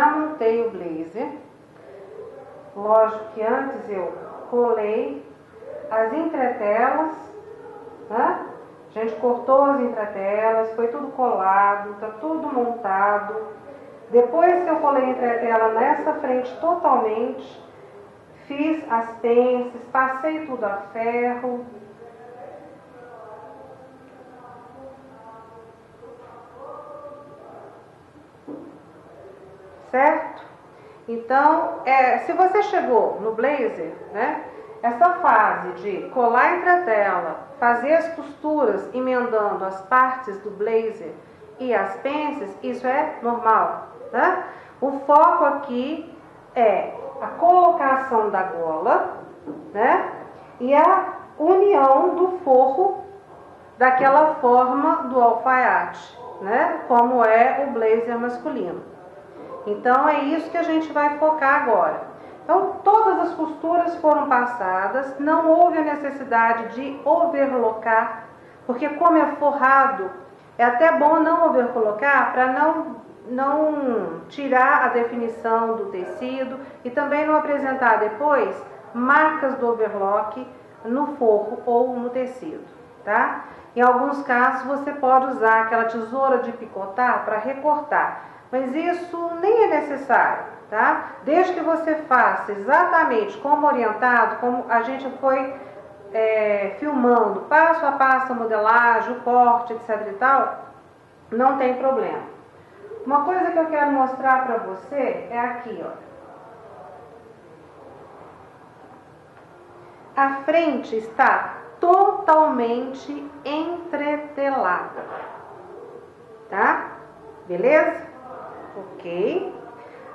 já montei o blazer. Lógico que antes eu colei as entretelas, né? A gente cortou as entretelas, foi tudo colado, tá tudo montado. Depois que eu colei a entretela nessa frente totalmente, fiz as pences, passei tudo a ferro. Certo? Então, se você chegou no blazer, né? Essa fase de colar a entretela, fazer as costuras emendando as partes do blazer e as pences, isso é normal, tá? O foco aqui é a colocação da gola, né? E a união do forro daquela forma do alfaiate, né? Como é o blazer masculino. Então é isso que a gente vai focar agora. Então todas as costuras foram passadas, não houve a necessidade de overlocar, porque como é forrado, é até bom não overcolocar para não tirar a definição do tecido e também não apresentar depois marcas do overlock no forro ou no tecido, tá? Em alguns casos você pode usar aquela tesoura de picotar para recortar, mas isso nem é necessário, tá? Desde que você faça exatamente como orientado, como a gente foi filmando passo a passo a modelagem, o corte, etc e tal, não tem problema. Uma coisa que eu quero mostrar para você é aqui, ó. A frente está totalmente entretelada, tá? Beleza? Ok.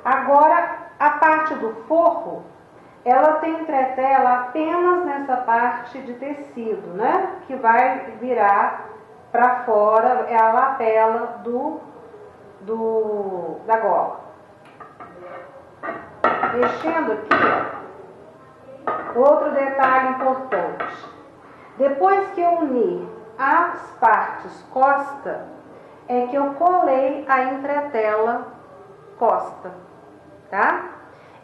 Agora, a parte do forro, ela tem entretela apenas nessa parte de tecido, né? Que vai virar para fora, é a lapela da gola. Mexendo aqui, ó, outro detalhe importante. Depois que eu uni as partes costa, é que eu colei a entretela costa, tá?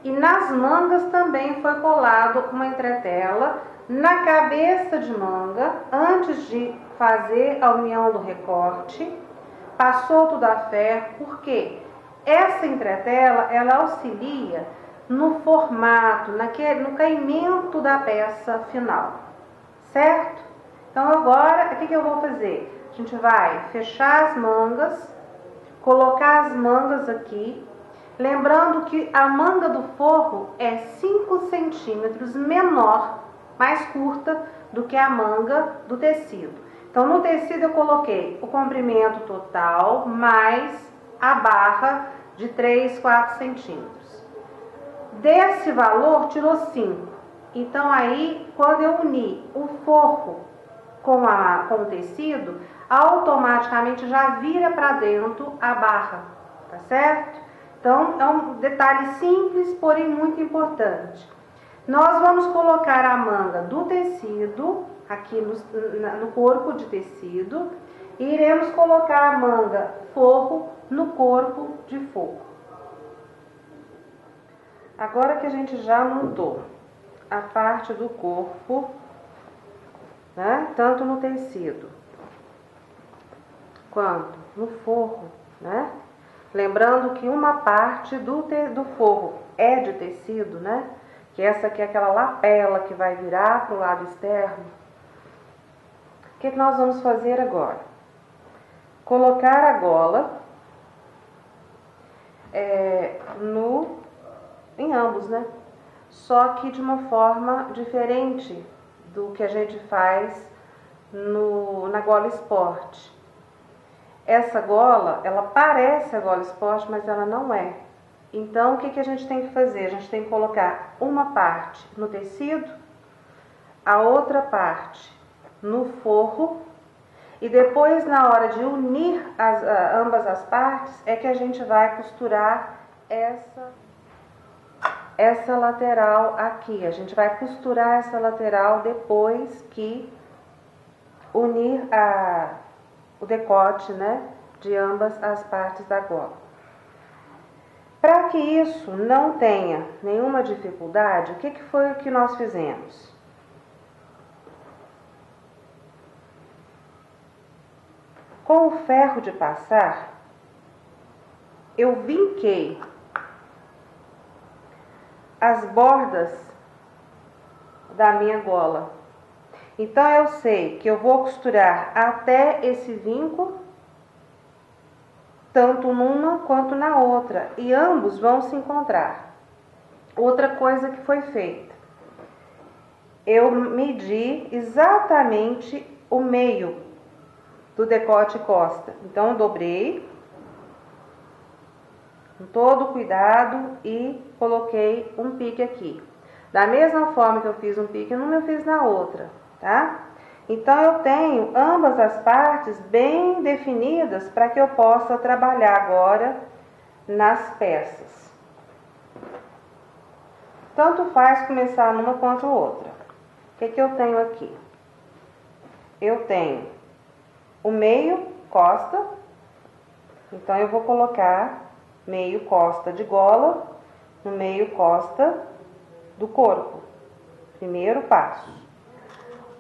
E nas mangas também foi colado uma entretela na cabeça de manga, antes de fazer a união do recorte, passou tudo a ferro, porque essa entretela, ela auxilia no formato, no caimento da peça final, certo? Então agora, o que eu vou fazer? A gente vai fechar as mangas, colocar as mangas aqui, lembrando que a manga do forro é 5 centímetros menor, mais curta do que a manga do tecido. Então no tecido eu coloquei o comprimento total mais a barra de 3, 4 centímetros. Desse valor tirou 5. Então aí quando eu uni o forro com o tecido, automaticamente já vira para dentro a barra, tá certo? Então, é um detalhe simples, porém muito importante. Nós vamos colocar a manga do tecido, aqui no corpo de tecido, e iremos colocar a manga forro no corpo de forro. Agora que a gente já montou a parte do corpo, né, tanto no tecido quanto no forro, né? Lembrando que uma parte do forro é de tecido, né? Que essa aqui é aquela lapela que vai virar para o lado externo. O que nós vamos fazer agora? Colocar a gola em ambos, né? Só que de uma forma diferente do que a gente faz na gola esporte. Essa gola, ela parece a gola esporte, mas ela não é. Então, o que a gente tem que fazer? A gente tem que colocar uma parte no tecido, a outra parte no forro, e depois, na hora de unir ambas as partes, é que a gente vai costurar essa lateral aqui. A gente vai costurar essa lateral depois que unir o decote, né, de ambas as partes da gola. Para que isso não tenha nenhuma dificuldade, o que foi o que nós fizemos? Com o ferro de passar, eu vinquei as bordas da minha gola. Então, eu sei que eu vou costurar até esse vinco, tanto numa quanto na outra, e ambos vão se encontrar. Outra coisa que foi feita, eu medi exatamente o meio do decote e costa. Então, eu dobrei com todo cuidado e coloquei um pique aqui. Da mesma forma que eu fiz um pique numa, eu fiz na outra, tá? Então, eu tenho ambas as partes bem definidas para que eu possa trabalhar agora nas peças. Tanto faz começar numa quanto outra. O que eu tenho aqui? Eu tenho o meio costa, então eu vou colocar meio costa de gola no meio costa do corpo. Primeiro passo.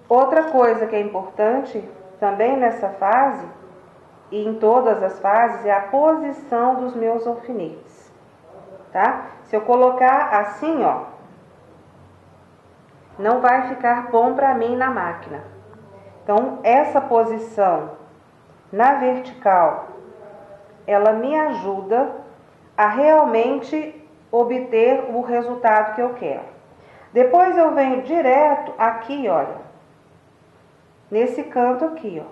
Outra coisa que é importante também nessa fase, e em todas as fases, é a posição dos meus alfinetes, tá? Se eu colocar assim, ó, não vai ficar bom para mim na máquina. Então, essa posição na vertical, ela me ajuda a realmente obter o resultado que eu quero. Depois eu venho direto aqui, olha, nesse canto aqui, ó.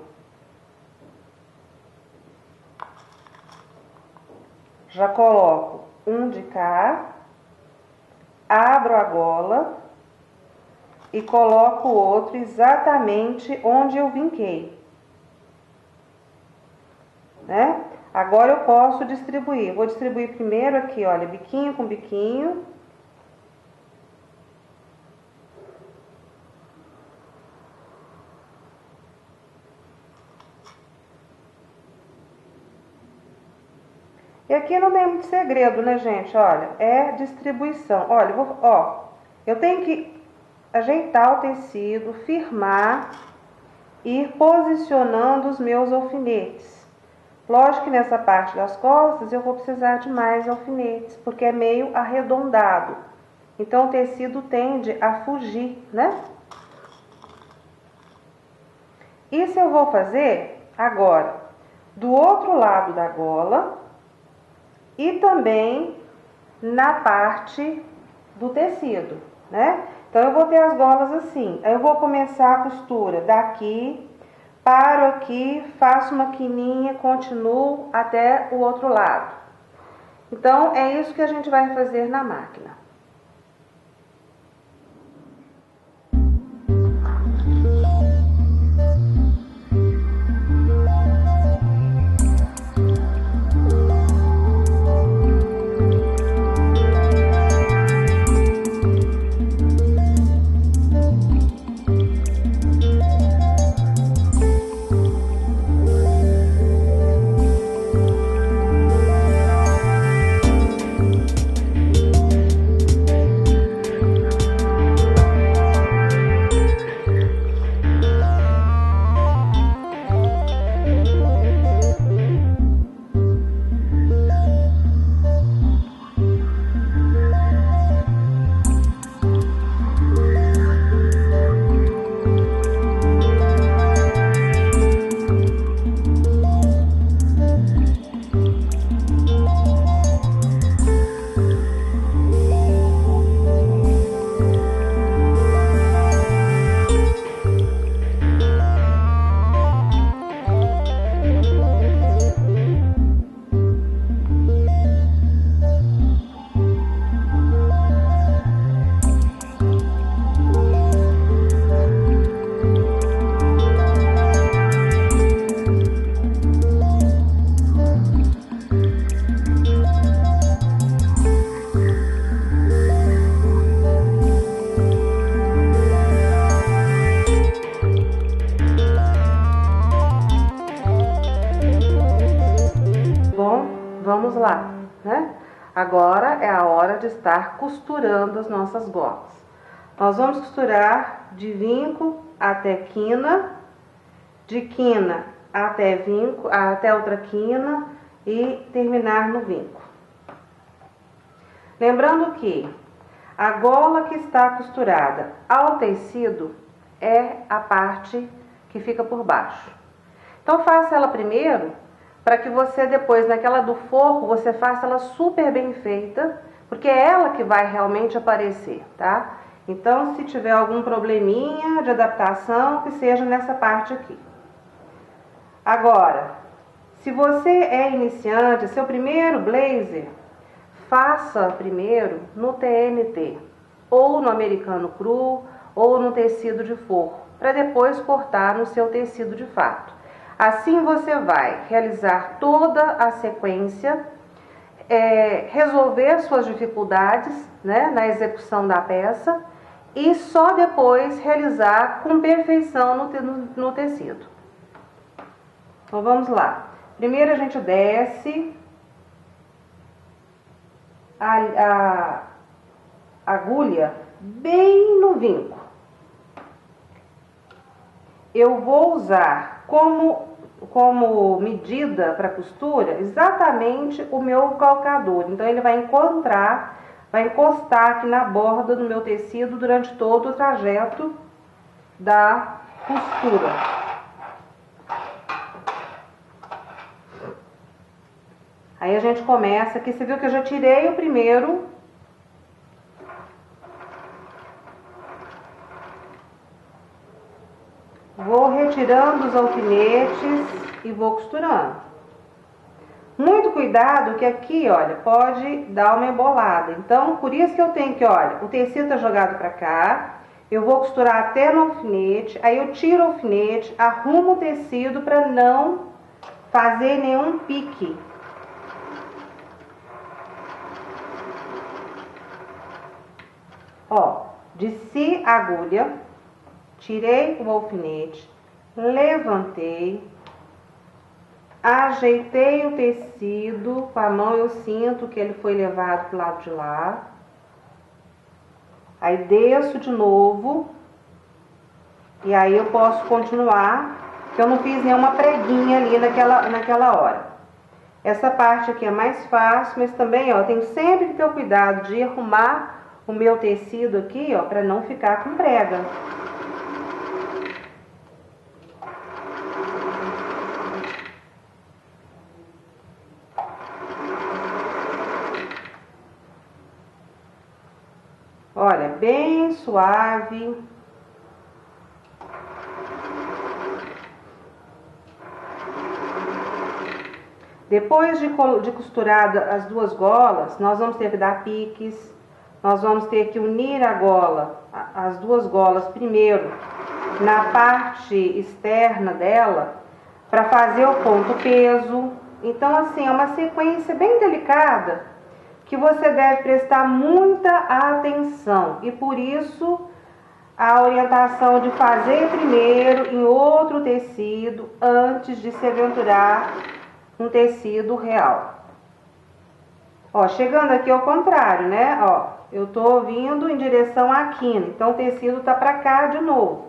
Já coloco um de cá, abro a gola e coloco o outro exatamente onde eu vinquei, né? Agora eu posso distribuir. Vou distribuir primeiro aqui, olha, biquinho com biquinho. E aqui não tem muito segredo, né, gente? Olha, é distribuição. Olha, eu tenho que ajeitar o tecido, firmar e ir posicionando os meus alfinetes. Lógico que nessa parte das costas eu vou precisar de mais alfinetes, porque é meio arredondado. Então o tecido tende a fugir, né? Isso eu vou fazer agora do outro lado da gola e também na parte do tecido, né? Então, eu vou ter as golas assim. Aí eu vou começar a costura daqui, paro aqui, faço uma quininha, continuo até o outro lado. Então, é isso que a gente vai fazer na máquina. Agora é a hora de estar costurando as nossas golas. Nós vamos costurar de vinco até quina, de quina até vinco, até outra quina e terminar no vinco. Lembrando que a gola que está costurada ao tecido é a parte que fica por baixo. Então faça ela primeiro, para que você depois, naquela do forro, você faça ela super bem feita, porque é ela que vai realmente aparecer, tá? Então, se tiver algum probleminha de adaptação, que seja nessa parte aqui. Agora, se você é iniciante, seu primeiro blazer, faça primeiro no TNT, ou no americano cru, ou no tecido de forro, para depois cortar no seu tecido de fato. Assim você vai realizar toda a sequência, resolver suas dificuldades, né, na execução da peça e só depois realizar com perfeição no tecido. Então vamos lá. Primeiro a gente desce a agulha bem no vinco. Eu vou usar como medida para costura exatamente o meu calcador. Então ele vai encostar aqui na borda do meu tecido durante todo o trajeto da costura. Aí a gente começa aqui, você viu que eu já tirei o primeiro. Vou retirando os alfinetes e vou costurando. Muito cuidado que aqui, olha, pode dar uma embolada. Então, por isso que eu tenho que, olha, o tecido tá jogado pra cá, eu vou costurar até no alfinete, aí eu tiro o alfinete, arrumo o tecido para não fazer nenhum pique. Ó, desci a agulha, tirei o alfinete, levantei, ajeitei o tecido, com a mão eu sinto que ele foi levado pro lado de lá. Aí desço de novo, e aí eu posso continuar, que eu não fiz nenhuma preguinha ali naquela hora. Essa parte aqui é mais fácil, mas também, ó, tenho sempre que ter o cuidado de arrumar o meu tecido aqui, ó, para não ficar com prega. Olha, bem suave. Depois de costurada as duas golas, nós vamos ter que dar piques, nós vamos ter que unir a gola, as duas golas primeiro, na parte externa dela, para fazer o ponto peso. Então, assim, é uma sequência bem delicada, que você deve prestar muita atenção. E por isso, a orientação de fazer primeiro em outro tecido, antes de se aventurar um tecido real. Ó, chegando aqui ao contrário, né? Ó, eu tô vindo em direção à quina, então o tecido tá pra cá de novo.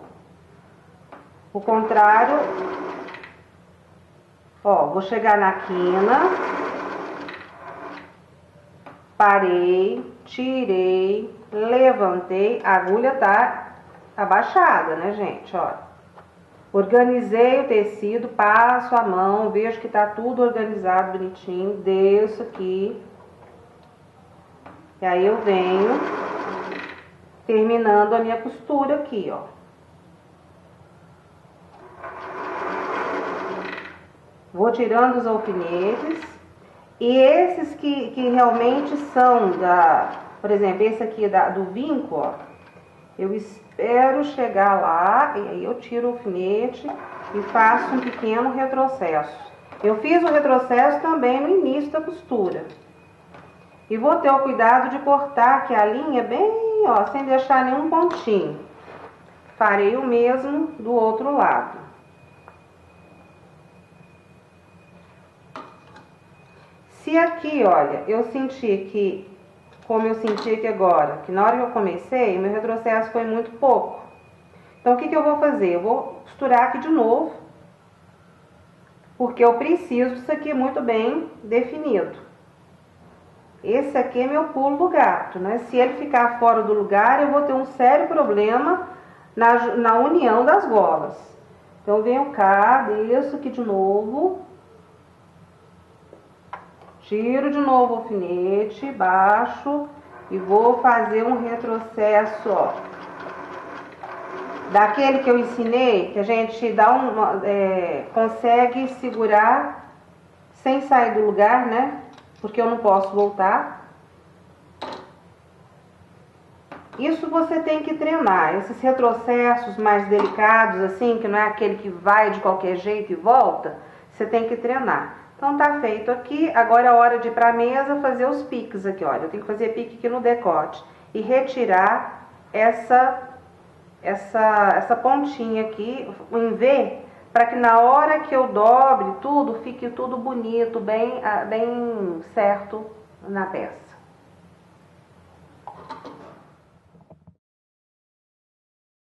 O contrário, ó, vou chegar na quina, parei, tirei, levantei, a agulha tá abaixada, né, gente? Ó, organizei o tecido, passo a mão, vejo que tá tudo organizado bonitinho, desço aqui. E aí eu venho terminando a minha costura aqui, ó. Vou tirando os alfinetes. E esses que realmente são por exemplo, esse aqui do vinco, ó. Eu espero chegar lá, e aí eu tiro o alfinete e faço um pequeno retrocesso. Eu fiz o retrocesso também no início da costura. E vou ter o cuidado de cortar aqui a linha bem, ó, sem deixar nenhum pontinho. Farei o mesmo do outro lado. Se aqui, olha, eu senti que, como eu senti aqui agora, que na hora que eu comecei, meu retrocesso foi muito pouco. Então, o que eu vou fazer? Eu vou costurar aqui de novo, porque eu preciso disso aqui muito bem definido. Esse aqui é meu pulo do gato, né? Se ele ficar fora do lugar, eu vou ter um sério problema na união das golas. Então, eu venho cá, desço aqui de novo, tiro de novo o alfinete, baixo e vou fazer um retrocesso, ó. Daquele que eu ensinei, que a gente dá consegue segurar sem sair do lugar, né? Porque eu não posso voltar. Isso você tem que treinar. Esses retrocessos mais delicados, assim, que não é aquele que vai de qualquer jeito e volta, você tem que treinar. Então tá feito aqui. Agora é a hora de ir pra mesa fazer os piques aqui, olha. Eu tenho que fazer pique aqui no decote e retirar essa pontinha aqui em V, para que na hora que eu dobre tudo, fique tudo bonito, bem certo na peça.